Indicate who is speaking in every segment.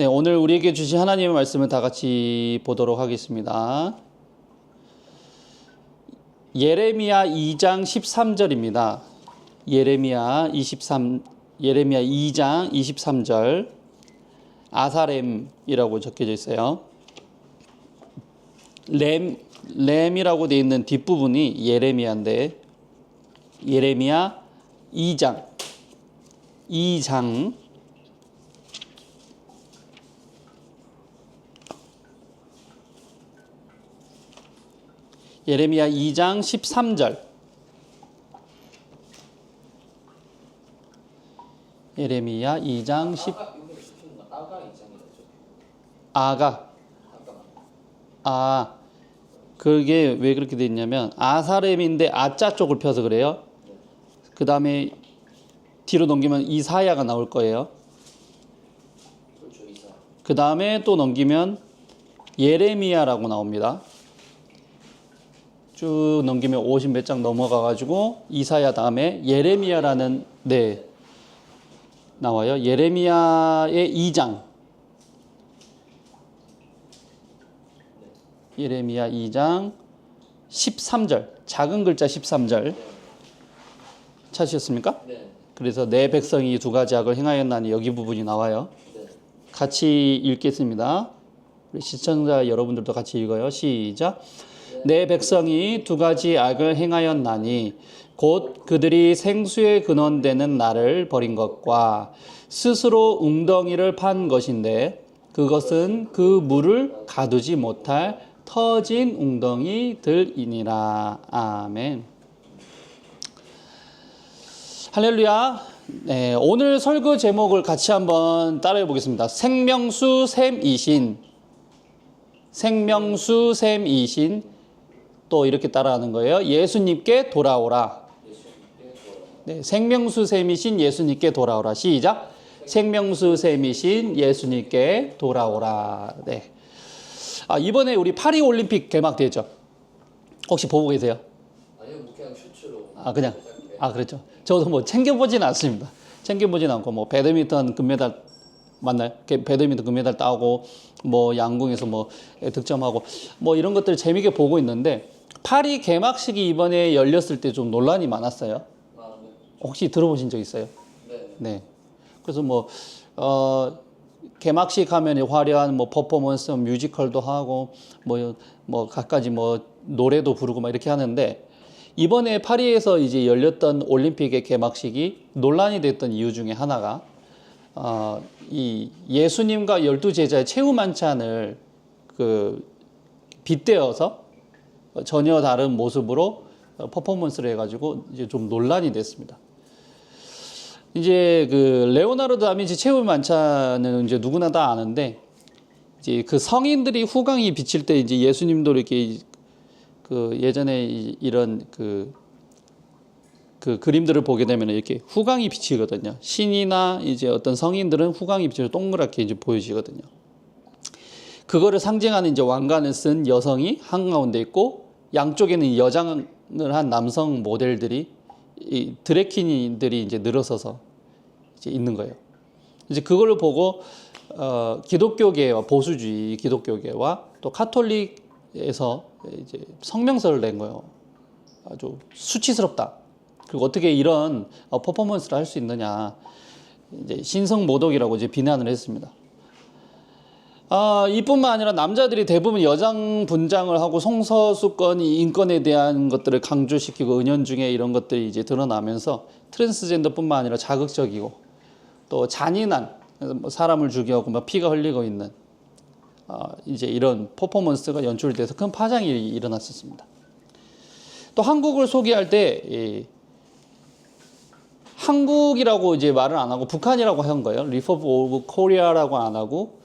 Speaker 1: 네, 오늘 우리에게 주신 하나님의 말씀을 다 같이 보도록 하겠습니다. 예레미야 2장 13절입니다. 예레미야 2장 23절 아사렘이라고 적혀져 있어요. 램이라고 되어 있는 뒷부분이 예레미야인데 예레미야 2장 예레미야 2장 13절 예레미야 2장 10 그게 왜 그렇게 돼 있냐면 아사렘인데 아자 쪽을 펴서 그래요. 그 다음에 뒤로 넘기면 이사야가 나올 거예요. 그 다음에 또 넘기면 예레미야라고 나옵니다. 쭉 넘기면 50 몇 장 넘어가가지고 이사야 다음에 예레미야라는 나와요. 예레미야의 2장 예레미야 2장 13절 작은 글자 13절 찾으셨습니까?
Speaker 2: 네.
Speaker 1: 그래서 내 백성이 두 가지 악을 행하였나니 여기 부분이 나와요.
Speaker 2: 네.
Speaker 1: 같이 읽겠습니다. 우리 시청자 여러분들도 같이 읽어요. 시작. 내 백성이 두 가지 악을 행하였나니 곧 그들이 생수의 근원되는 나를 버린 것과 스스로 웅덩이를 판 것인데 그것은 그 물을 가두지 못할 터진 웅덩이들이니라. 아멘. 할렐루야. 네, 오늘 설교 제목을 같이 한번 따라해 보겠습니다. 생명수 샘이신 또 이렇게 따라하는 거예요. 예수님께 돌아오라. 네, 생명수 샘이신 예수님께 돌아오라. 시작. 생명수 샘이신 예수님께 돌아오라. 네. 이번에 우리 파리 올림픽 개막되죠. 혹시 보고 계세요?
Speaker 2: 아니요, 뭐 그냥 슈츠로.
Speaker 1: 그렇죠. 저도 뭐 챙겨보진 않습니다. 챙겨보진 않고 뭐 배드민턴 금메달 맞나요? 배드민턴 금메달 따고 뭐 양궁에서 뭐 득점하고 뭐 이런 것들 재미있게 보고 있는데 파리 개막식이 이번에 열렸을 때 좀 논란이 많았어요.
Speaker 2: 네.
Speaker 1: 혹시 들어보신 적 있어요?
Speaker 2: 네.
Speaker 1: 네. 그래서 뭐 개막식 하면 화려한 뭐 퍼포먼스, 뮤지컬도 하고 뭐 갖가지 뭐 노래도 부르고 막 이렇게 하는데 이번에 파리에서 이제 열렸던 올림픽의 개막식이 논란이 됐던 이유 중에 하나가 이 예수님과 12제자의 최후 만찬을 빗대어서 전혀 다른 모습으로 퍼포먼스를 해가지고 이제 좀 논란이 됐습니다. 이제 레오나르도 다빈치 최후 만찬은 이제 누구나 다 아는데 이제 그 성인들이 후광이 비칠 때 이제 예수님도 이렇게 예전에 이런 그림들을 보게 되면 이렇게 후광이 비치거든요. 신이나 이제 어떤 성인들은 후광이 비치고 동그랗게 이제 보여지거든요. 그거를 상징하는 이제 왕관을 쓴 여성이 한가운데 있고 양쪽에는 여장을 한 남성 모델들이 이 드래키니들이 이제 늘어서서 이제 있는 거예요. 이제 그걸 보고 기독교계와 보수주의 기독교계와 또 카톨릭에서 이제 성명서를 낸 거예요. 아주 수치스럽다. 그리고 어떻게 이런 퍼포먼스를 할 수 있느냐. 이제 신성 모독이라고 이제 비난을 했습니다. 이뿐만 아니라 남자들이 대부분 여장 분장을 하고 성서수권, 인권에 대한 것들을 강조시키고 은연중에 이런 것들이 이제 드러나면서 트랜스젠더뿐만 아니라 자극적이고 또 잔인한 사람을 죽여고 막 피가 흘리고 있는 이제 이런 퍼포먼스가 연출돼서 큰 파장이 일어났었습니다. 또 한국을 소개할 때 한국이라고 이제 말을 안 하고 북한이라고 한 거예요. 리퍼블릭 오브 코리아라고 안 하고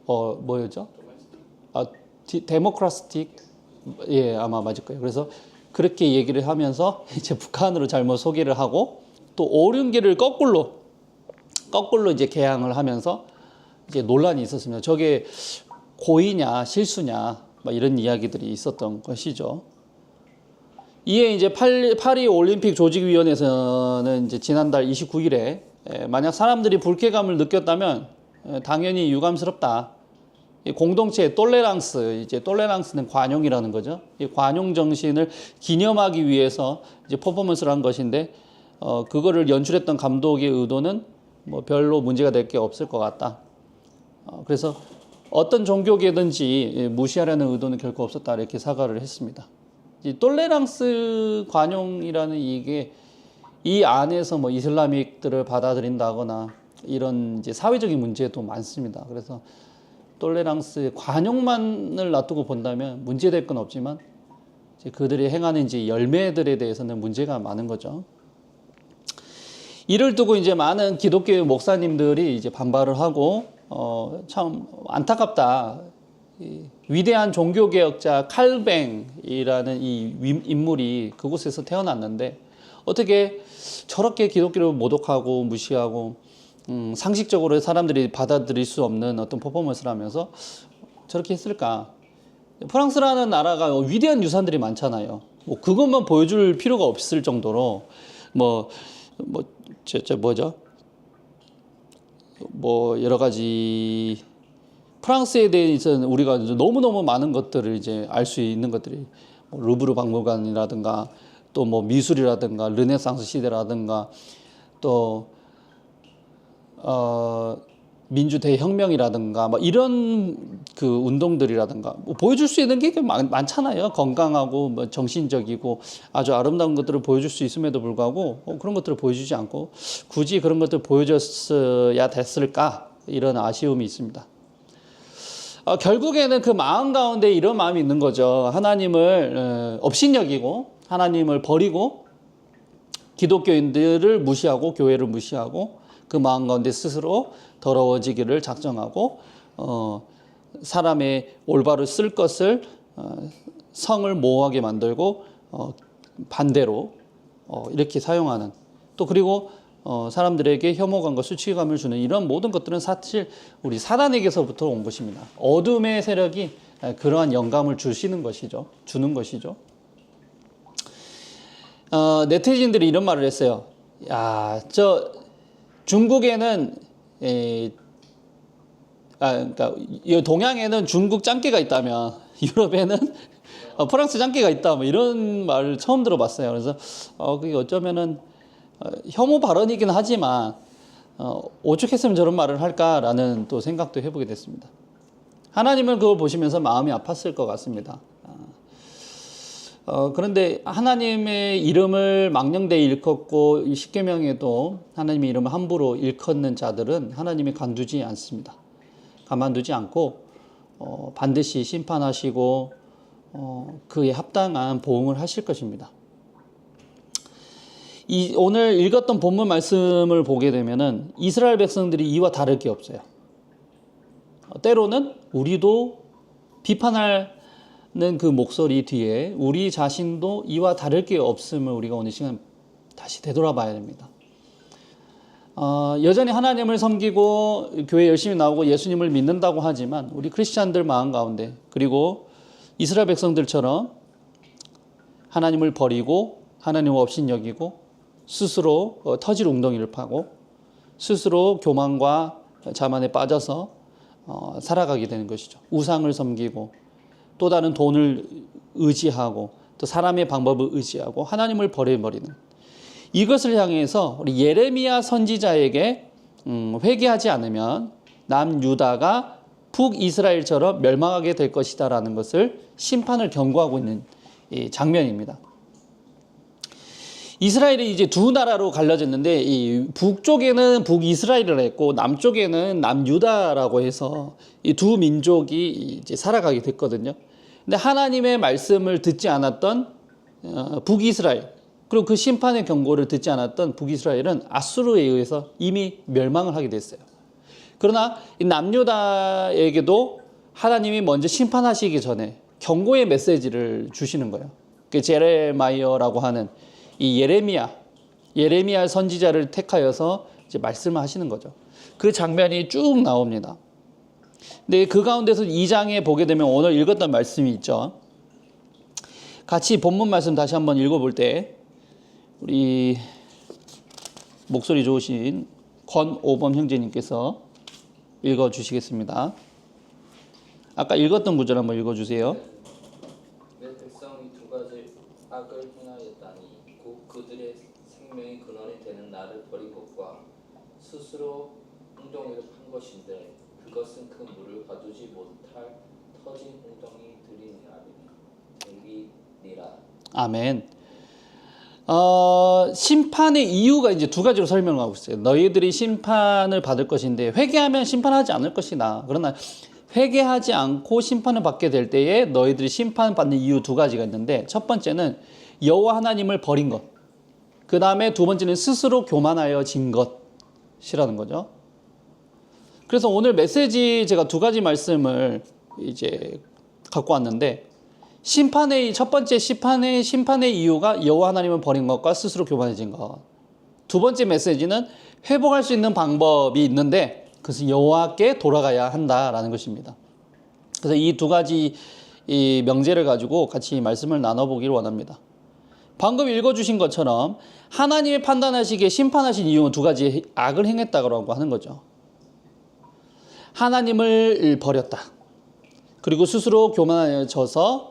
Speaker 1: 뭐였죠? 데모크라틱 아마 맞을 거예요. 그래서 그렇게 얘기를 하면서 이제 북한으로 잘못 소개를 하고 또 오륜기를 거꾸로 이제 개항을 하면서 이제 논란이 있었습니다. 저게 고의냐 실수냐 막 이런 이야기들이 있었던 것이죠. 이에 이제 파리 올림픽 조직위원회에서는 이제 지난달 29일에 만약 사람들이 불쾌감을 느꼈다면 당연히 유감스럽다. 이 공동체의 톨레랑스, 이제 톨레랑스는 관용이라는 거죠. 이 관용 정신을 기념하기 위해서 이제 퍼포먼스를 한 것인데, 그거를 연출했던 감독의 의도는 뭐 별로 문제가 될 게 없을 것 같다. 그래서 어떤 종교계든지 무시하려는 의도는 결코 없었다, 이렇게 사과를 했습니다. 이 톨레랑스 관용이라는 이게 이 안에서 뭐 이슬람익들을 받아들인다거나 이런 이제 사회적인 문제도 많습니다. 그래서 톨레랑스 관용만을 놔두고 본다면 문제될 건 없지만 이제 그들이 행하는 이제 열매들에 대해서는 문제가 많은 거죠. 이를 두고 이제 많은 기독교 목사님들이 이제 반발을 하고 참 안타깝다. 이 위대한 종교개혁자 칼뱅이라는 이 인물이 그곳에서 태어났는데 어떻게 저렇게 기독교를 모독하고 무시하고 상식적으로 사람들이 받아들일 수 없는 어떤 퍼포먼스를 하면서 저렇게 했을까? 프랑스라는 나라가 위대한 유산들이 많잖아요. 뭐 그것만 보여줄 필요가 없을 정도로 여러 가지 프랑스에 대해서는 우리가 너무너무 많은 것들을 이제 알 수 있는 것들이 뭐 루브르 박물관이라든가 또 뭐 미술이라든가 르네상스 시대라든가 또 민주 대혁명이라든가 뭐 이런 그 운동들이라든가 뭐 보여줄 수 있는 게 많잖아요. 건강하고 뭐 정신적이고 아주 아름다운 것들을 보여줄 수 있음에도 불구하고 그런 것들을 보여주지 않고 굳이 그런 것들을 보여줬어야 됐을까, 이런 아쉬움이 있습니다. 결국에는 그 마음 가운데 이런 마음이 있는 거죠. 하나님을 업신여기고 하나님을 버리고 기독교인들을 무시하고 교회를 무시하고 그 마음 가운데 스스로 더러워지기를 작정하고 사람의 올바로 쓸 것을 성을 모호하게 만들고 반대로 이렇게 사용하는, 또 그리고 사람들에게 혐오감과 수치감을 주는 이런 모든 것들은 사실 우리 사단에게서부터 온 것입니다. 어둠의 세력이 그러한 영감을 주는 것이죠. 네티즌들이 이런 말을 했어요. 야, 중국에는 그러니까 동양에는 중국 짱깨가 있다면 유럽에는 프랑스 짱깨가 있다, 뭐 이런 말을 처음 들어봤어요. 그래서 그게 어쩌면은 혐오 발언이긴 하지만 오죽했으면 저런 말을 할까라는 또 생각도 해보게 됐습니다. 하나님은 그걸 보시면서 마음이 아팠을 것 같습니다. 그런데 하나님의 이름을 망령되이 일컫고 십계명에도 하나님의 이름을 함부로 일컫는 자들은 하나님이 가만두지 않습니다. 가만두지 않고 반드시 심판하시고 그에 합당한 보응을 하실 것입니다. 오늘 읽었던 본문 말씀을 보게 되면은 이스라엘 백성들이 이와 다를 게 없어요. 때로는 우리도 비판하는 그 목소리 뒤에 우리 자신도 이와 다를 게 없음을 우리가 오늘 시간 다시 되돌아봐야 됩니다. 여전히 하나님을 섬기고 교회 열심히 나오고 예수님을 믿는다고 하지만 우리 크리스찬들 마음 가운데, 그리고 이스라엘 백성들처럼 하나님을 버리고 하나님을 업신여기고 스스로 터질 웅덩이를 파고 스스로 교만과 자만에 빠져서 살아가게 되는 것이죠. 우상을 섬기고 또 다른 돈을 의지하고 또 사람의 방법을 의지하고 하나님을 버려버리는, 이것을 향해서 우리 예레미야 선지자에게 회개하지 않으면 남유다가 북이스라엘처럼 멸망하게 될 것이다라는 것을 심판을 경고하고 있는 장면입니다. 이스라엘이 이제 두 나라로 갈라졌는데 이 북쪽에는 북이스라엘을 했고 남쪽에는 남유다라고 해서 이 두 민족이 이제 살아가게 됐거든요. 근데 하나님의 말씀을 듣지 않았던 북이스라엘, 그리고 그 심판의 경고를 듣지 않았던 북이스라엘은 아수르에 의해서 이미 멸망을 하게 됐어요. 그러나 이 남유다에게도 하나님이 먼저 심판하시기 전에 경고의 메시지를 주시는 거예요. 그 제레마이어라고 하는 이 예레미야 선지자를 택하여서 이제 말씀을 하시는 거죠. 그 장면이 쭉 나옵니다. 근데 그 가운데서 2장에 보게 되면 오늘 읽었던 말씀이 있죠. 같이 본문 말씀 다시 한번 읽어볼 때 우리 목소리 좋으신 권오범 형제님께서 읽어주시겠습니다. 아까 읽었던 구절 한번 읽어주세요.
Speaker 2: 내 백성이 두 가지 악을 행하였다니 곧 그들의 생명의 근원이 되는 나를 버린 것과 스스로 웅덩이를 판 것인데 그것은 그 물을 가두지 못할 터진 웅덩이들이니라.
Speaker 1: 아멘. 심판의 이유가 이제 두 가지로 설명하고 있어요. 너희들이 심판을 받을 것인데 회개하면 심판하지 않을 것이다. 그러나 회개하지 않고 심판을 받게 될 때에 너희들이 심판받는 이유 두 가지가 있는데, 첫 번째는 여호와 하나님을 버린 것, 그 다음에 두 번째는 스스로 교만하여진 것이라는 거죠. 그래서 오늘 메시지 제가 두 가지 말씀을 이제 갖고 왔는데, 첫 번째 심판의 이유가 여호와 하나님을 버린 것과 스스로 교만해진 것. 두 번째 메시지는 회복할 수 있는 방법이 있는데 그것은 여호와께 돌아가야 한다라는 것입니다. 그래서 이 두 가지 이 명제를 가지고 같이 말씀을 나눠보기를 원합니다. 방금 읽어주신 것처럼 하나님이 판단하시기에 심판하신 이유는 두 가지 악을 행했다고 하는 거죠. 하나님을 버렸다. 그리고 스스로 교만해져서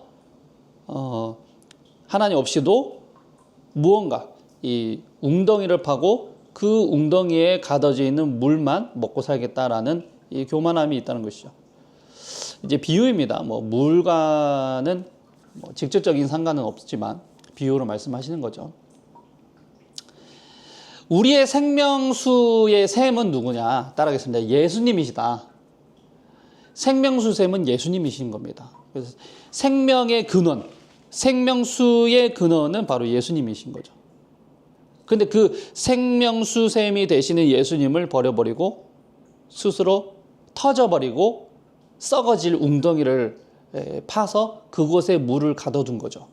Speaker 1: 하나님 없이도 무언가 이 웅덩이를 파고 그 웅덩이에 가둬져 있는 물만 먹고 살겠다라는 이 교만함이 있다는 것이죠. 이제 비유입니다. 물과는 직접적인 상관은 없지만 비유로 말씀하시는 거죠. 우리의 생명수의 샘은 누구냐? 따라하겠습니다. 예수님이시다. 생명수 샘은 예수님이신 겁니다. 그래서 생명의 근원, 생명수의 근원은 바로 예수님이신 거죠. 근데 그 생명수 샘이 되시는 예수님을 버려버리고 스스로 터져버리고 썩어질 웅덩이를 파서 그곳에 물을 가둬둔 거죠.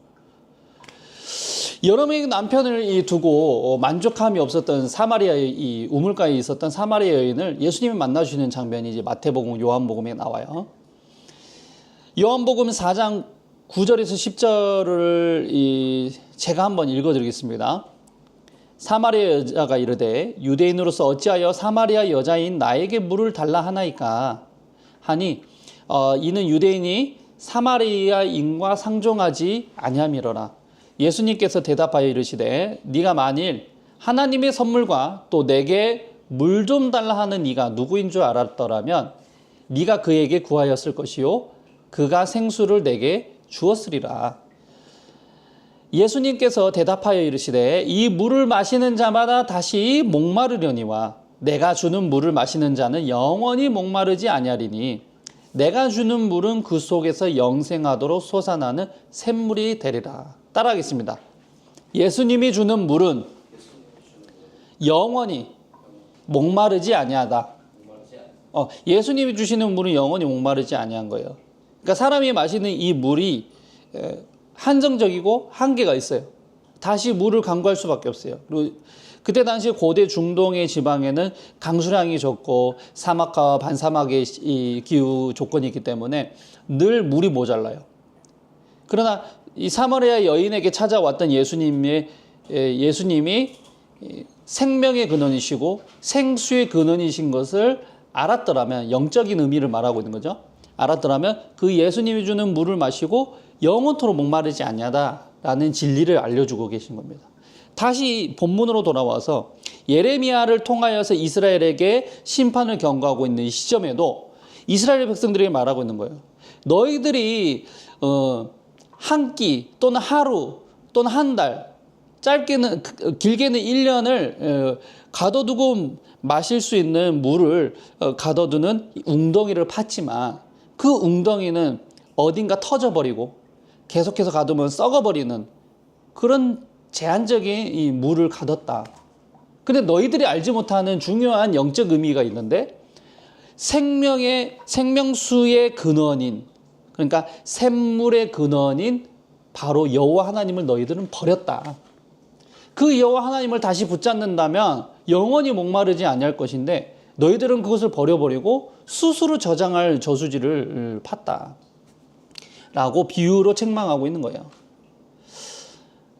Speaker 1: 여러분의 남편을 두고 만족함이 없었던 사마리아의 이 우물가에 있었던 사마리아 여인을 예수님이 만나주시는 장면이 이제 마태복음, 요한복음에 나와요. 요한복음 4장 9절에서 10절을 제가 한번 읽어드리겠습니다. 사마리아 여자가 이르되 유대인으로서 어찌하여 사마리아 여자인 나에게 물을 달라 하나이까 하니 이는 유대인이 사마리아인과 상종하지 아니함이로라. 예수님께서 대답하여 이르시되 네가 만일 하나님의 선물과 또 내게 물 좀 달라 하는 네가 누구인 줄 알았더라면 네가 그에게 구하였을 것이요 그가 생수를 내게 주었으리라. 예수님께서 대답하여 이르시되 이 물을 마시는 자마다 다시 목마르려니와 내가 주는 물을 마시는 자는 영원히 목마르지 아니하리니 내가 주는 물은 그 속에서 영생하도록 솟아나는 샘물이 되리라. 따라하겠습니다. 예수님이 주는 물은 영원히 목마르지 아니하다. 예수님이 주시는 물은 영원히 목마르지 아니한 거예요. 그러니까 사람이 마시는 이 물이 한정적이고 한계가 있어요. 다시 물을 강구할 수밖에 없어요. 그리고 그때 당시 고대 중동의 지방에는 강수량이 적고 사막과 반사막의 이 기후 조건이 있기 때문에 늘 물이 모자라요. 그러나 이 사마리아 여인에게 찾아왔던 예수님이 생명의 근원이시고 생수의 근원이신 것을 알았더라면, 영적인 의미를 말하고 있는 거죠. 알았더라면 그 예수님이 주는 물을 마시고 영원토록 목마르지 아니하다라는 진리를 알려주고 계신 겁니다. 다시 본문으로 돌아와서 예레미야를 통하여서 이스라엘에게 심판을 경고하고 있는 이 시점에도 이스라엘 백성들에게 말하고 있는 거예요. 너희들이 한 끼 또는 하루 또는 한 달, 짧게는 길게는 1년을 가둬두고 마실 수 있는 물을 가둬두는 웅덩이를 팠지만 그 웅덩이는 어딘가 터져버리고 계속해서 가두면 썩어버리는 그런 제한적인 이 물을 가뒀다. 근데 너희들이 알지 못하는 중요한 영적 의미가 있는데 생명수의 근원인, 그러니까 샘물의 근원인 바로 여호와 하나님을 너희들은 버렸다. 그 여호와 하나님을 다시 붙잡는다면 영원히 목마르지 아니할 것인데 너희들은 그것을 버려버리고 스스로 저장할 저수지를 팠다. 라고 비유로 책망하고 있는 거예요.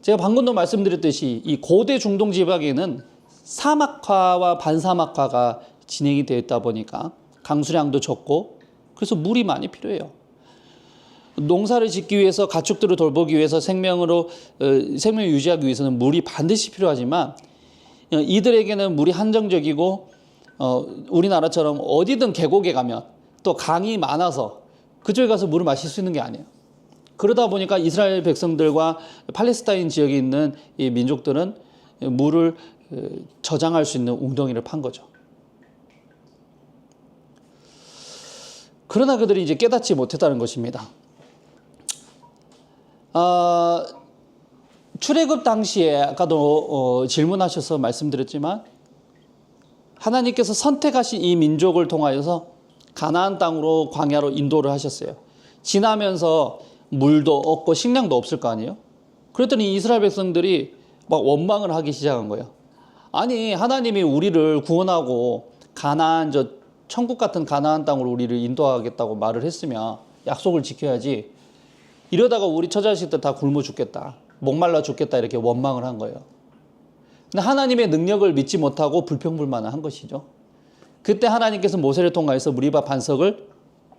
Speaker 1: 제가 방금도 말씀드렸듯이 이 고대 중동 지방에는 사막화와 반사막화가 진행이 되어 있다 보니까 강수량도 적고 그래서 물이 많이 필요해요. 농사를 짓기 위해서 가축들을 돌보기 위해서 생명을 유지하기 위해서는 물이 반드시 필요하지만 이들에게는 물이 한정적이고 우리나라처럼 어디든 계곡에 가면 또 강이 많아서 그쪽에 가서 물을 마실 수 있는 게 아니에요. 그러다 보니까 이스라엘 백성들과 팔레스타인 지역에 있는 이 민족들은 물을 저장할 수 있는 웅덩이를 판 거죠. 그러나 그들이 이제 깨닫지 못했다는 것입니다. 출애굽 당시에 아까도 질문하셔서 말씀드렸지만 하나님께서 선택하신 이 민족을 통하여서 가나안 땅으로 광야로 인도를 하셨어요. 지나면서 물도 없고 식량도 없을 거 아니에요. 그랬더니 이스라엘 백성들이 막 원망을 하기 시작한 거예요. 아니 하나님이 우리를 구원하고 가나안 천국 같은 가나안 땅으로 우리를 인도하겠다고 말을 했으면 약속을 지켜야지. 이러다가 우리 처자식들 다 굶어 죽겠다. 목말라 죽겠다 이렇게 원망을 한 거예요. 근데 하나님의 능력을 믿지 못하고 불평불만을 한 것이죠. 그때 하나님께서 모세를 통하여서 무리바 반석을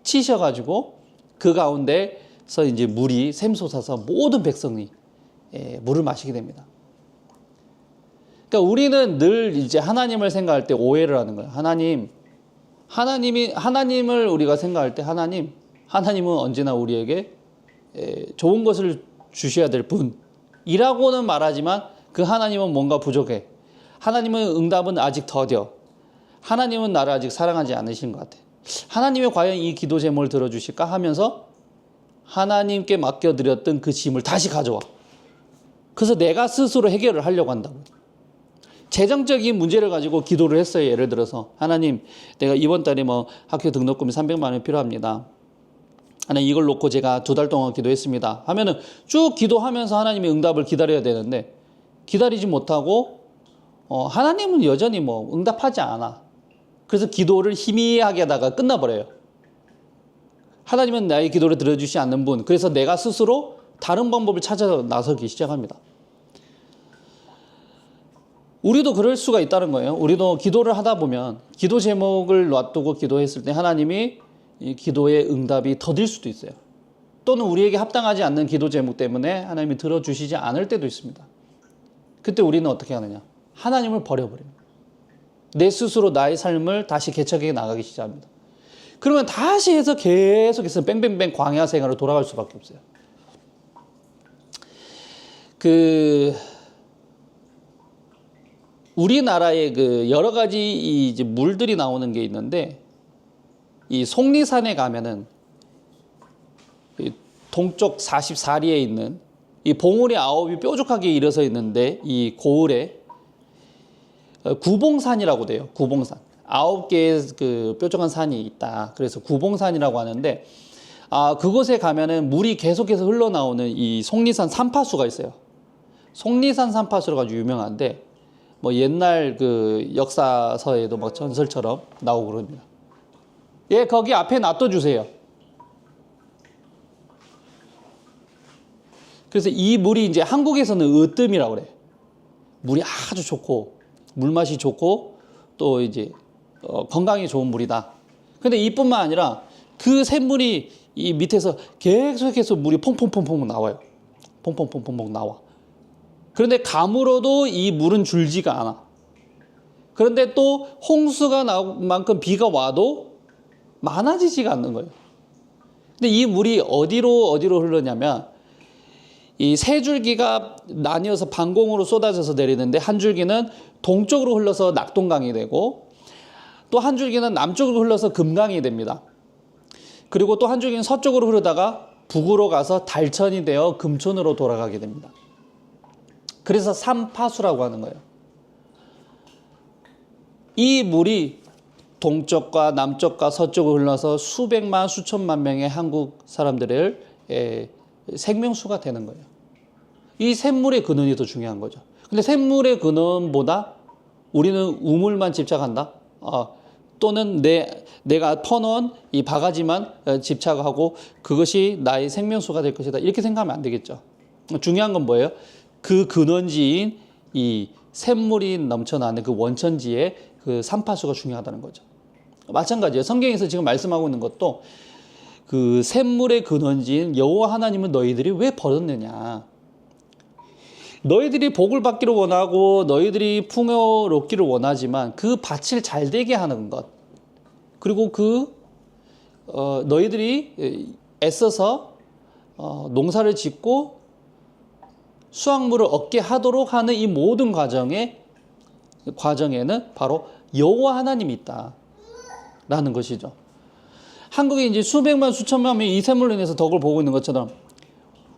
Speaker 1: 치셔가지고 그 가운데서 이제 물이 샘솟아서 모든 백성이 물을 마시게 됩니다. 그러니까 우리는 늘 이제 하나님을 생각할 때 오해를 하는 거예요. 하나님을 우리가 생각할 때 하나님은 언제나 우리에게 좋은 것을 주셔야 될 분이라고는 말하지만 그 하나님은 뭔가 부족해. 하나님은 응답은 아직 더뎌. 하나님은 나를 아직 사랑하지 않으신 것 같아. 하나님이 과연 이 기도 제목을 들어주실까 하면서 하나님께 맡겨드렸던 그 짐을 다시 가져와. 그래서 내가 스스로 해결을 하려고 한다고. 재정적인 문제를 가지고 기도를 했어요. 예를 들어서 하나님 내가 이번 달에 학교 등록금이 300만 원이 필요합니다. 하나님 이걸 놓고 제가 2달 동안 기도했습니다. 하면은 쭉 기도하면서 하나님의 응답을 기다려야 되는데 기다리지 못하고 하나님은 여전히 응답하지 않아. 그래서 기도를 희미하게 하다가 끝나버려요. 하나님은 나의 기도를 들어주시지 않는 분. 그래서 내가 스스로 다른 방법을 찾아 나서기 시작합니다. 우리도 그럴 수가 있다는 거예요. 우리도 기도를 하다 보면 기도 제목을 놔두고 기도했을 때 하나님이 이 기도의 응답이 더딜 수도 있어요. 또는 우리에게 합당하지 않는 기도 제목 때문에 하나님이 들어주시지 않을 때도 있습니다. 그때 우리는 어떻게 하느냐? 하나님을 버려버려요. 내 스스로 나의 삶을 다시 개척해 나가기 시작합니다. 그러면 다시 해서 계속해서 뺑뺑뺑 광야 생활로 돌아갈 수밖에 없어요. 우리나라에 여러 가지 이제 물들이 나오는 게 있는데 이 속리산에 가면은 동쪽 44리에 있는 이 봉우리 9이 뾰족하게 일어서 있는데 이 고을에 구봉산이라고 돼요. 구봉산. 9개의 뾰족한 산이 있다. 그래서 구봉산이라고 하는데 그곳에 가면은 물이 계속해서 흘러나오는 이 속리산 산파수가 있어요. 속리산 산파수가 아주 유명한데 옛날 역사서에도 전설처럼 나오고 그럽니다. 예, 거기 앞에 놔둬주세요. 그래서 이 물이 이제 한국에서는 으뜸이라고 그래. 물이 아주 좋고, 물맛이 좋고, 또 이제, 건강에 좋은 물이다. 근데 이뿐만 아니라 그 샘물이 이 밑에서 계속해서 물이 퐁퐁퐁퐁 나와요. 퐁퐁퐁퐁 나와. 그런데 가물어도 이 물은 줄지가 않아. 그런데 또 홍수가 나올 만큼 비가 와도 많아지지가 않는 거예요. 근데 이 물이 어디로 흐르냐면 이 세 줄기가 나뉘어서 반공으로 쏟아져서 내리는데 한 줄기는 동쪽으로 흘러서 낙동강이 되고 또 한 줄기는 남쪽으로 흘러서 금강이 됩니다. 그리고 또 한 줄기는 서쪽으로 흐르다가 북으로 가서 달천이 되어 금천으로 돌아가게 됩니다. 그래서 삼파수라고 하는 거예요. 이 물이 동쪽과 남쪽과 서쪽으로 흘러서 수백만 수천만 명의 한국 사람들의 생명수가 되는 거예요. 이 샘물의 근원이 더 중요한 거죠. 근데 샘물의 근원보다 우리는 우물만 집착한다. 또는 내가 퍼놓은 이 바가지만 집착하고 그것이 나의 생명수가 될 것이다. 이렇게 생각하면 안 되겠죠. 중요한 건 뭐예요? 그 근원지인 이 샘물이 넘쳐나는 그 원천지의 그 산파수가 중요하다는 거죠. 마찬가지예요. 성경에서 지금 말씀하고 있는 것도 그 샘물의 근원지인 여호와 하나님은 너희들이 왜 버렸느냐. 너희들이 복을 받기를 원하고 너희들이 풍요롭기를 원하지만 그 밭을 잘 되게 하는 것, 그리고 너희들이 애써서 농사를 짓고 수확물을 얻게 하도록 하는 이 모든 과정에는 바로 여호와 하나님이 있다라는 것이죠. 한국에 이제 수백만 수천만 명이 이 샘물로 인해서 덕을 보고 있는 것처럼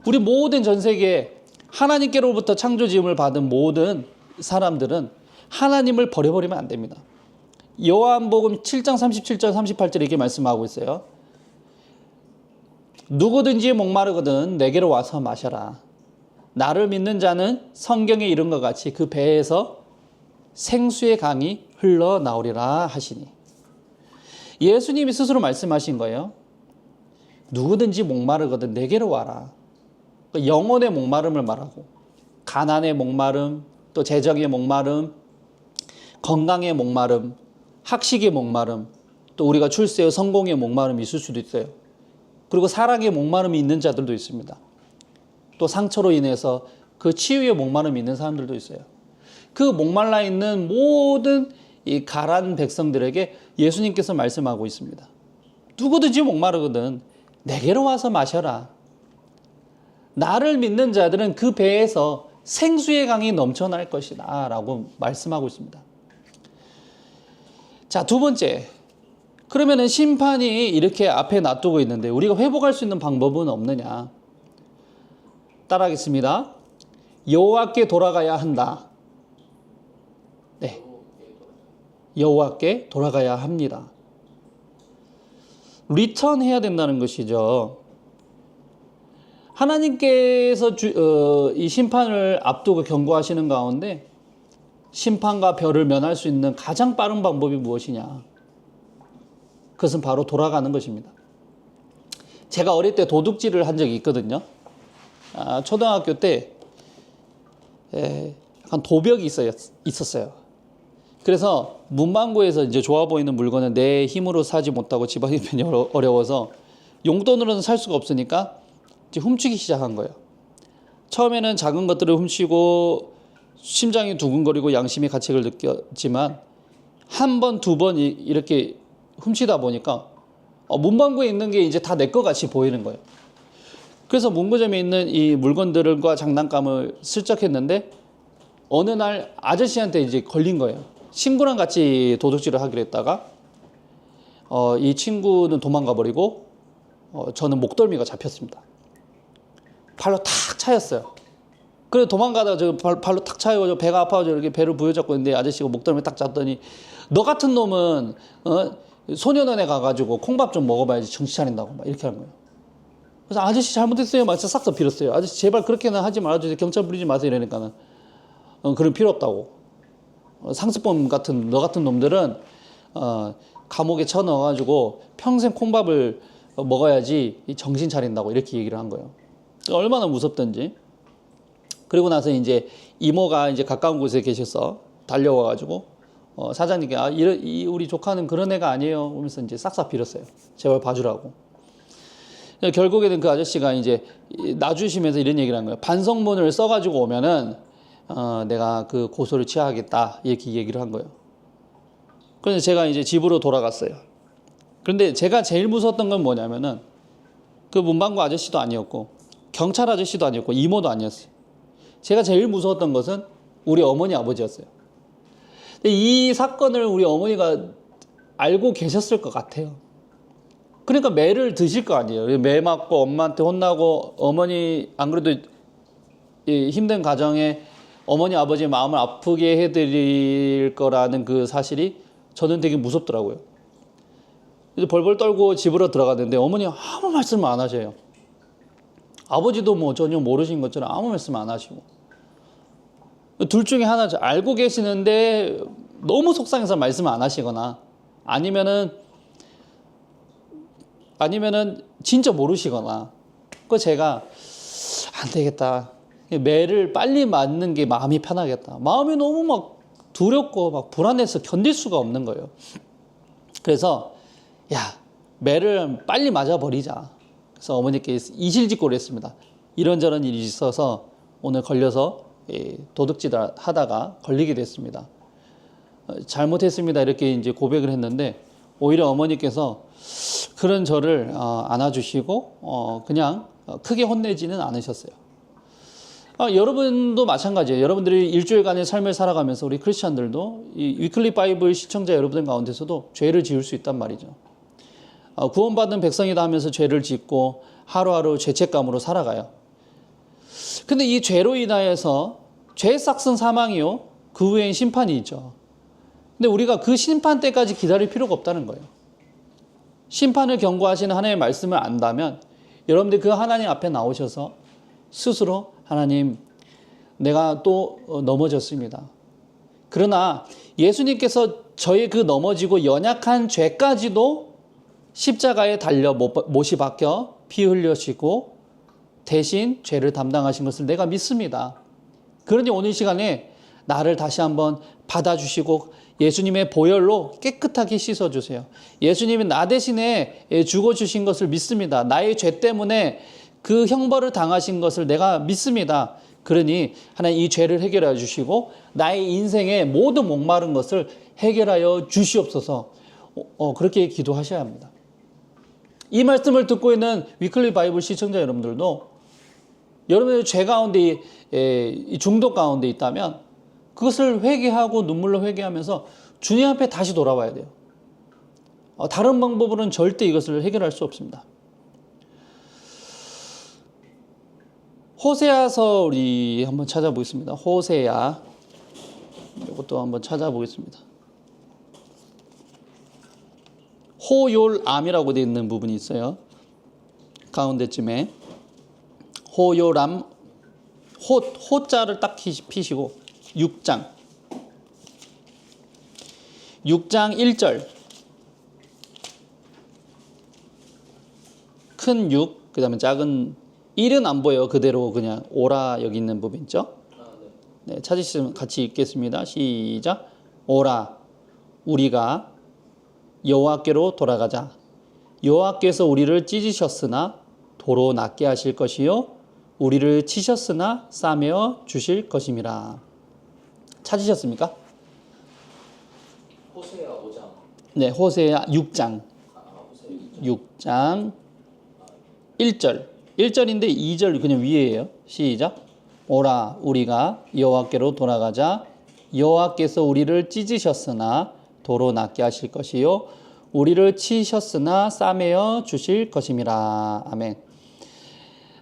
Speaker 1: 우리 모든 전 세계에 하나님께로부터 창조지음을 받은 모든 사람들은 하나님을 버려버리면 안 됩니다. 요한복음 7장 37절 38절에 이렇게 말씀하고 있어요. 누구든지 목마르거든 내게로 와서 마셔라. 나를 믿는 자는 성경에 이른 것 같이 그 배에서 생수의 강이 흘러나오리라 하시니. 예수님이 스스로 말씀하신 거예요. 누구든지 목마르거든 내게로 와라. 영혼의 목마름을 말하고 가난의 목마름, 또 재정의 목마름, 건강의 목마름, 학식의 목마름, 또 우리가 출세의 성공의 목마름이 있을 수도 있어요. 그리고 사랑의 목마름이 있는 자들도 있습니다. 또 상처로 인해서 그 치유의 목마름이 있는 사람들도 있어요. 그 목말라 있는 모든 이 가란 백성들에게 예수님께서 말씀하고 있습니다. 누구든지 목마르거든 내게로 와서 마셔라. 나를 믿는 자들은 그 배에서 생수의 강이 넘쳐날 것이다 라고 말씀하고 있습니다. 자, 두 번째, 그러면은 심판이 이렇게 앞에 놔두고 있는데 우리가 회복할 수 있는 방법은 없느냐? 따라하겠습니다. 여호와께 돌아가야 한다. 네, 여호와께 돌아가야 합니다. 리턴해야 된다는 것이죠. 하나님께서 이 심판을 앞두고 경고하시는 가운데 심판과 벌을 면할 수 있는 가장 빠른 방법이 무엇이냐? 그것은 바로 돌아가는 것입니다. 제가 어릴 때 도둑질을 한 적이 있거든요. 초등학교 때 약간 도벽이 있었어요. 그래서 문방구에서 이제 좋아 보이는 물건을 내 힘으로 사지 못하고 집안 형편이 어려워서 용돈으로는 살 수가 없으니까 이제 훔치기 시작한 거예요. 처음에는 작은 것들을 훔치고 심장이 두근거리고 양심의 가책을 느꼈지만 한 번, 두 번 이렇게 훔치다 보니까 문방구에 있는 게 이제 다 내 것 같이 보이는 거예요. 그래서 문구점에 있는 이 물건들과 장난감을 슬쩍 했는데 어느 날 아저씨한테 이제 걸린 거예요. 친구랑 같이 도둑질을 하기로 했다가 이 친구는 도망가 버리고 저는 목덜미가 잡혔습니다. 발로 탁 차였어요. 그래서 도망가다가 저 발로 탁 차여가지고 배가 아파가지고 이렇게 배를 부여잡고 있는데 아저씨가 목덜미 딱 잡더니 너 같은 놈은 소년원에 가가지고 콩밥 좀 먹어봐야지 정신 차린다고 막 이렇게 하는 거예요. 그래서 아저씨 잘못했어요. 막 싹 다 빌었어요. 아저씨 제발 그렇게는 하지 말아주세요. 경찰 부리지 마세요. 이러니까는 그런 필요 없다고. 상습범 같은 너 같은 놈들은 감옥에 쳐넣어가지고 평생 콩밥을 먹어야지 정신 차린다고 이렇게 얘기를 한 거예요. 얼마나 무섭던지. 그리고 나서 이제 이모가 이제 가까운 곳에 계셔서 달려와가지고 사장님께 우리 조카는 그런 애가 아니에요. 그러면서 이제 싹싹 빌었어요. 제발 봐주라고. 결국에는 그 아저씨가 이제 놔주시면서 이런 얘기를 한 거예요. 반성문을 써가지고 오면은 내가 그 고소를 취하하겠다 이렇게 얘기를 한 거예요. 그래서 제가 이제 집으로 돌아갔어요. 그런데 제가 제일 무서웠던 건 뭐냐면은 그 문방구 아저씨도 아니었고 경찰 아저씨도 아니었고 이모도 아니었어요. 제가 제일 무서웠던 것은 우리 어머니 아버지였어요. 근데 이 사건을 우리 어머니가 알고 계셨을 것 같아요. 그러니까 매를 드실 거 아니에요. 매 맞고 엄마한테 혼나고 어머니 안 그래도 이 힘든 가정에 어머니 아버지의 마음을 아프게 해드릴 거라는 그 사실이 저는 되게 무섭더라고요. 그래서 벌벌 떨고 집으로 들어갔는데 어머니 아무 말씀 안 하셔요. 아버지도 뭐 전혀 모르신 것처럼 아무 말씀 안 하시고. 둘 중에 하나 알고 계시는데 너무 속상해서 말씀 안 하시거나 아니면은 진짜 모르시거나. 그 제가 안 되겠다. 매를 빨리 맞는 게 마음이 편하겠다. 마음이 너무 막 두렵고 막 불안해서 견딜 수가 없는 거예요. 그래서 야, 매를 빨리 맞아버리자. 그래서 어머니께 이실직고를 했습니다. 이런저런 일이 있어서 오늘 걸려서 도둑질 하다가 걸리게 됐습니다. 잘못했습니다. 이렇게 이제 고백을 했는데 오히려 어머니께서 그런 저를 안아주시고 그냥 크게 혼내지는 않으셨어요. 여러분도 마찬가지예요. 여러분들이 일주일간의 삶을 살아가면서 우리 크리스천들도 이 위클리 바이블 시청자 여러분들 가운데서도 죄를 지을 수 있단 말이죠. 구원받은 백성이다 하면서 죄를 짓고 하루하루 죄책감으로 살아가요. 근데 이 죄로 인하여서 죄 삭슨 사망이요. 그 후엔 심판이 있죠. 근데 우리가 그 심판 때까지 기다릴 필요가 없다는 거예요. 심판을 경고하시는 하나님의 말씀을 안다면 여러분들 그 하나님 앞에 나오셔서 스스로 하나님, 내가 또 넘어졌습니다. 그러나 예수님께서 저의 그 넘어지고 연약한 죄까지도 십자가에 달려 못이 박혀 피 흘려시고 대신 죄를 담당하신 것을 내가 믿습니다. 그러니 오늘 시간에 나를 다시 한번 받아주시고 예수님의 보혈로 깨끗하게 씻어주세요. 예수님이 나 대신에 죽어주신 것을 믿습니다. 나의 죄 때문에 그 형벌을 당하신 것을 내가 믿습니다. 그러니 하나님 이 죄를 해결해 주시고 나의 인생의 모든 목마른 것을 해결하여 주시옵소서. 그렇게 기도하셔야 합니다. 이 말씀을 듣고 있는 위클리 바이블 시청자 여러분들도 여러분의 죄 가운데 이 중독 가운데 있다면 그것을 회개하고 눈물로 회개하면서 주님 앞에 다시 돌아와야 돼요. 다른 방법으로는 절대 이것을 해결할 수 없습니다. 호세아서 우리 한번 찾아보겠습니다. 호세아 이것도 한번 찾아보겠습니다. 호요람이라고 되어 있는 부분이 있어요. 가운데쯤에 호요람 호자를 딱 피시고 6장 1절 큰 6, 그 다음에 작은 1은 안 보여요. 그대로 그냥 오라 여기 있는 부분 있죠. 네, 찾으시면 같이 읽겠습니다. 시작. 오라 우리가 여호와께로 돌아가자. 여호와께서 우리를 찢으셨으나 도로 낫게 하실 것이요 우리를 치셨으나 싸매어 주실 것임이라. 찾으셨습니까?
Speaker 2: 호세아 5장.
Speaker 1: 네, 호세아 6장.
Speaker 2: 호세아
Speaker 1: 6장 1절. 1절인데 2절 그냥 위에예요. 시작. 오라 우리가 여호와께로 돌아가자. 여호와께서 우리를 찢으셨으나 도로 낫게 하실 것이요 우리를 치셨으나 싸매어 주실 것임이라. 아멘.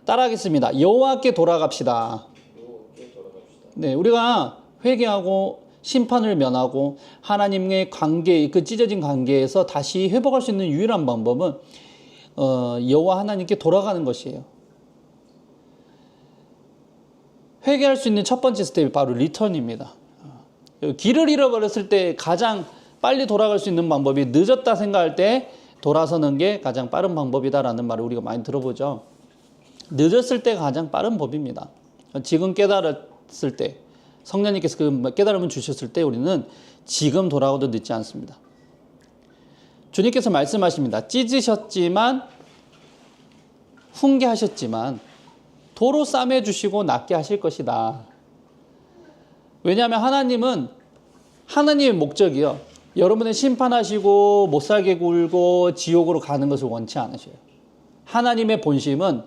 Speaker 1: 따라하겠습니다. 여호와께 돌아갑시다.
Speaker 2: 여호와께 돌아갑시다.
Speaker 1: 네, 우리가 회개하고 심판을 면하고 하나님의 관계, 그 찢어진 관계에서 다시 회복할 수 있는 유일한 방법은 여호와 하나님께 돌아가는 것이에요. 회개할 수 있는 첫 번째 스텝이 바로 리턴입니다. 길을 잃어버렸을 때 가장 빨리 돌아갈 수 있는 방법이 늦었다 생각할 때 돌아서는 게 가장 빠른 방법이다라는 말을 우리가 많이 들어보죠. 늦었을 때가 가장 빠른 법입니다. 지금 깨달았을 때 성령님께서 그 깨달음을 주셨을 때 우리는 지금 돌아가도 늦지 않습니다. 주님께서 말씀하십니다. 찢으셨지만 훈계하셨지만 도로 싸매주시고 낫게 하실 것이다. 왜냐하면 하나님은 하나님의 목적이요. 여러분을 심판하시고 못살게 굴고 지옥으로 가는 것을 원치 않으셔요. 하나님의 본심은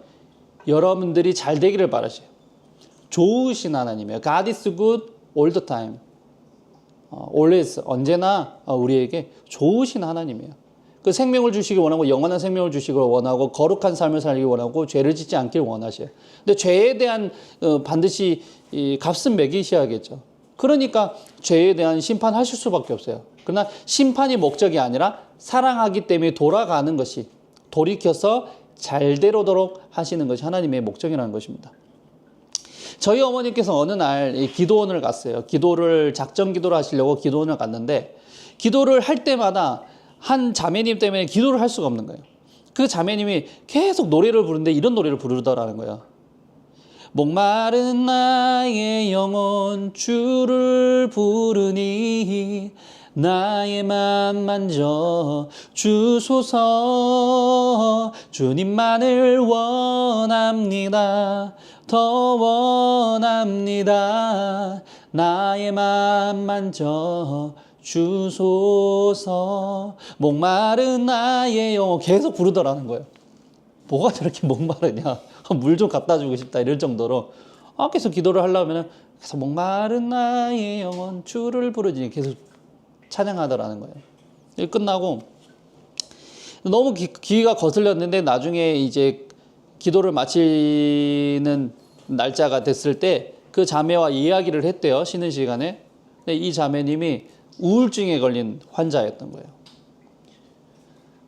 Speaker 1: 여러분들이 잘 되기를 바라셔요. 좋으신 하나님이에요. God is good all the time. always, 언제나 우리에게 좋으신 하나님이에요. 그 생명을 주시기 원하고 영원한 생명을 주시기 원하고 거룩한 삶을 살기 원하고 죄를 짓지 않길 원하셔요. 근데 죄에 대한 반드시 이 값은 매기셔야겠죠. 그러니까 죄에 대한 심판하실 수밖에 없어요. 그러나 심판이 목적이 아니라 사랑하기 때문에 돌아가는 것이 돌이켜서 잘 되도록 하시는 것이 하나님의 목적이라는 것입니다. 저희 어머니께서 어느 날 기도원을 갔어요. 기도를 작정 기도를 하시려고 기도원을 갔는데 기도를 할 때마다 한 자매님 때문에 기도를 할 수가 없는 거예요. 그 자매님이 계속 노래를 부르는데 이런 노래를 부르더라는 거예요. 목마른 나의 영혼 주를 부르니 나의 맘 만져 주소서. 주님만을 원합니다. 더 원합니다. 나의 맘 만져 주소서. 목마른 나의 영혼 계속 부르더라는 거예요. 뭐가 저렇게 목마르냐, 물 좀 갖다 주고 싶다 이럴 정도로 계속 기도를 하려면 계속 목마른 나의 영혼 주를 부르지 계속 찬양하더라는 거예요. 끝나고 너무 귀가 거슬렸는데 나중에 이제 기도를 마치는 날짜가 됐을 때 그 자매와 이야기를 했대요. 쉬는 시간에. 근데 이 자매님이 우울증에 걸린 환자였던 거예요.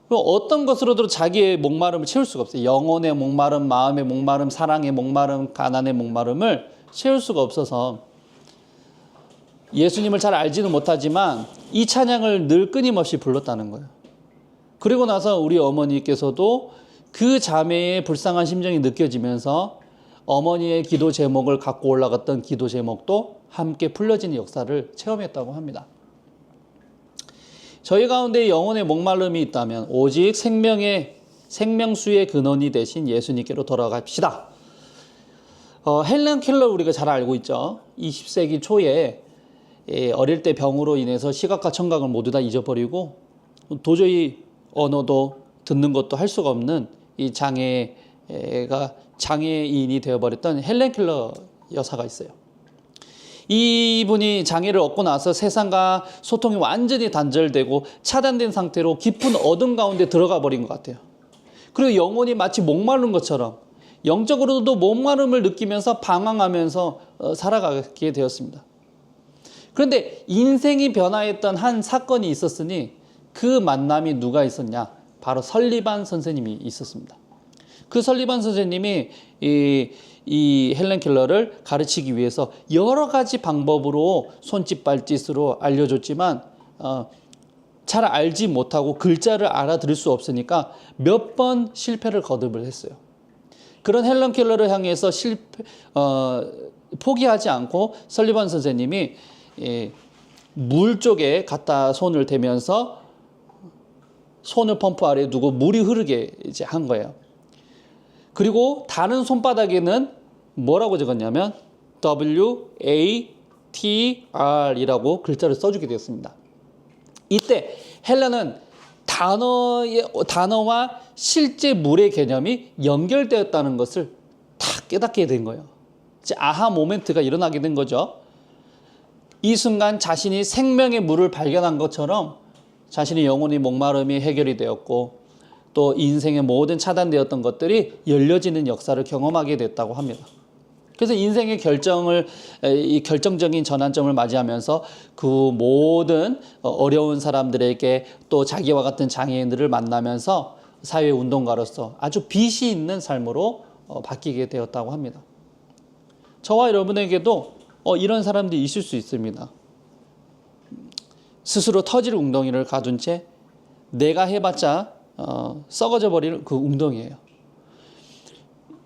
Speaker 1: 어떤 것으로도 자기의 목마름을 채울 수가 없어요. 영혼의 목마름, 마음의 목마름, 사랑의 목마름, 가난의 목마름을 채울 수가 없어서 예수님을 잘 알지는 못하지만 이 찬양을 늘 끊임없이 불렀다는 거예요. 그리고 나서 우리 어머니께서도 그 자매의 불쌍한 심정이 느껴지면서 어머니의 기도 제목을 갖고 올라갔던 기도 제목도 함께 풀려지는 역사를 체험했다고 합니다. 저희 가운데 영혼의 목마름이 있다면 오직 생명수의 근원이 되신 예수님께로 돌아갑시다. 헬렌 켈러 우리가 잘 알고 있죠. 20세기 초에 어릴 때 병으로 인해서 시각과 청각을 모두 다 잊어버리고 도저히 언어도 듣는 것도 할 수가 없는 이 장애인이 되어버렸던 헬렌 켈러 여사가 있어요. 이분이 장애를 얻고 나서 세상과 소통이 완전히 단절되고 차단된 상태로 깊은 어둠 가운데 들어가 버린 것 같아요. 그리고 영혼이 마치 목마른 것처럼 영적으로도 목마름을 느끼면서 방황하면서 살아가게 되었습니다. 그런데 인생이 변화했던 한 사건이 있었으니 그 만남이 누가 있었냐? 바로 설리반 선생님이 있었습니다. 그 설리반 선생님이 이 헬렌 켈러를 가르치기 위해서 여러 가지 방법으로 손짓 발짓으로 알려줬지만 잘 알지 못하고 글자를 알아들을 수 없으니까 몇 번 실패를 거듭을 했어요. 그런 헬렌 켈러를 향해서 포기하지 않고 설리반 선생님이 물 쪽에 갖다 손을 대면서 손을 펌프 아래에 두고 물이 흐르게 이제 한 거예요. 그리고 다른 손바닥에는 뭐라고 적었냐면 WATR이라고 글자를 써주게 되었습니다. 이때 헬렌은 단어와 실제 물의 개념이 연결되었다는 것을 다 깨닫게 된 거예요. 이제 아하 모멘트가 일어나게 된 거죠. 이 순간 자신이 생명의 물을 발견한 것처럼 자신의 영혼의 목마름이 해결이 되었고 또 인생의 모든 차단되었던 것들이 열려지는 역사를 경험하게 됐다고 합니다. 그래서 인생의 결정적인 전환점을 맞이하면서 그 모든 어려운 사람들에게 또 자기와 같은 장애인들을 만나면서 사회운동가로서 아주 빛이 있는 삶으로 바뀌게 되었다고 합니다. 저와 여러분에게도 이런 사람들이 있을 수 있습니다. 스스로 터질 웅덩이를 가둔 채 내가 해봤자 썩어져 버릴 그 웅덩이에요.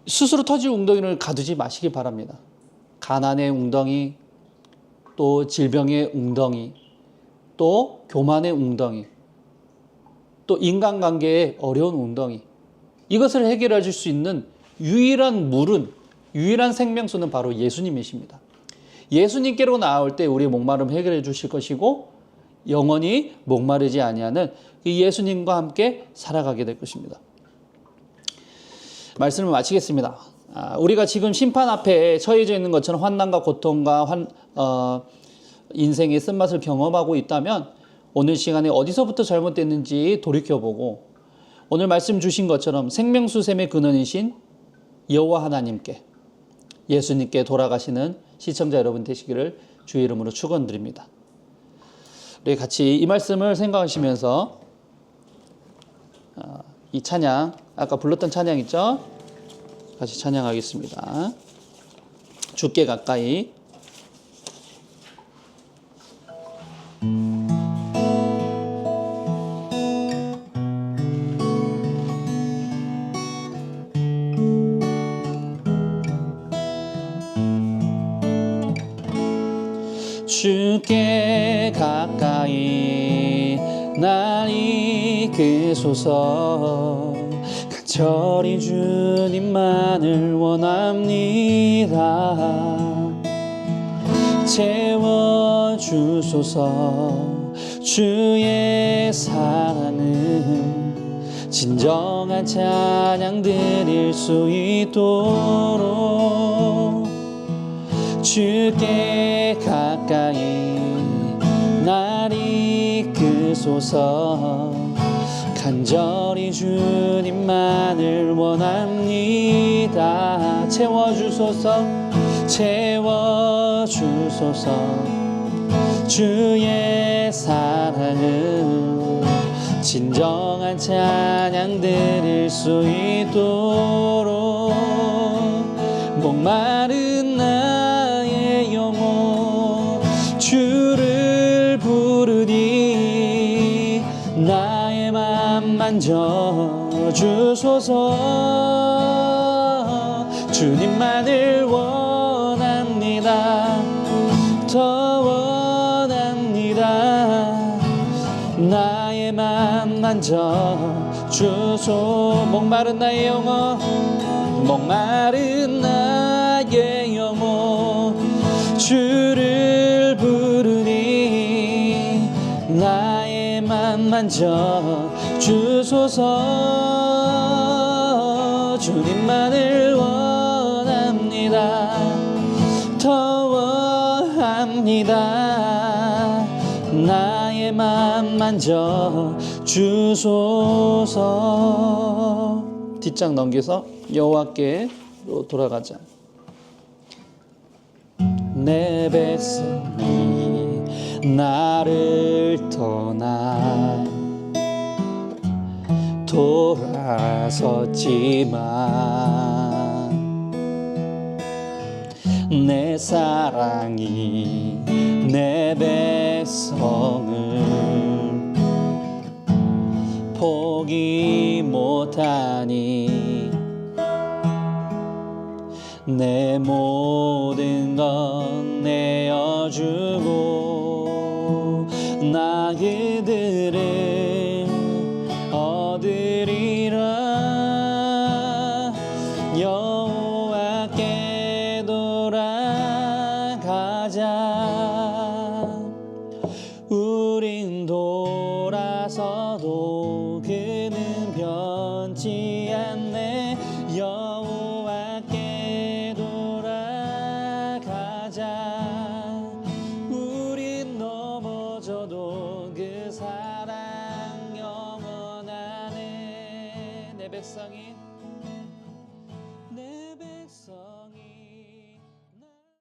Speaker 1: 스스로 터질 웅덩이를 가두지 마시기 바랍니다. 가난의 웅덩이, 또 질병의 웅덩이, 또 교만의 웅덩이, 또 인간관계의 어려운 웅덩이, 이것을 해결해 줄 수 있는 유일한 물은, 유일한 생명수는 바로 예수님이십니다. 예수님께로 나올 때 우리의 목마름 해결해 주실 것이고 영원히 목마르지 아니하는 예수님과 함께 살아가게 될 것입니다. 말씀을 마치겠습니다. 우리가 지금 심판 앞에 처해져 있는 것처럼 환난과 고통과 인생의 쓴맛을 경험하고 있다면 오늘 시간에 어디서부터 잘못됐는지 돌이켜보고 오늘 말씀 주신 것처럼 생명수샘의 근원이신 여호와 하나님께, 예수님께 돌아가시는 시청자 여러분 되시기를 주의 이름으로 축원드립니다. 우리 같이 이 말씀을 생각하시면서 이 찬양, 아까 불렀던 찬양 있죠? 같이 찬양하겠습니다. 주께 가까이. 주께 가까이 날 이끄소서. 간절히 주님만을 원합니다. 채워주소서. 주의 사랑은 진정한 찬양 드릴 수 있도록 주께 가까이 날 이끄소서. 간절히 주님만을 원합니다. 채워주소서. 채워주소서. 주의 사랑은 진정한 찬양 드릴 수 있도록 목마른 나의 영혼 주를 부르니 나의 맘 만져주소서. 주님만을 원합니다. 더 원합니다. 나의 맘 만져주소. 목마른 나의 영혼 목마른 나의 영혼 주를 부르니 나의 맘 만져주소서. 주님만을 원합니다. 더 원합니다. 나의 맘 만져주소서. 뒷장 넘겨서 여호와께로 돌아가자. 내 백성이 나를 떠나 돌아섰지만 내 사랑이 내 백성을 포기 못하니 내 모든 건 내어주고 나 그들을 얻으리라. 여호와께 돌아가자. 우린 돌아서도 그는 변치 않네. 여호와께 돌아가자. 우린 넘어져도 그 사랑 영원하네. 내 백성이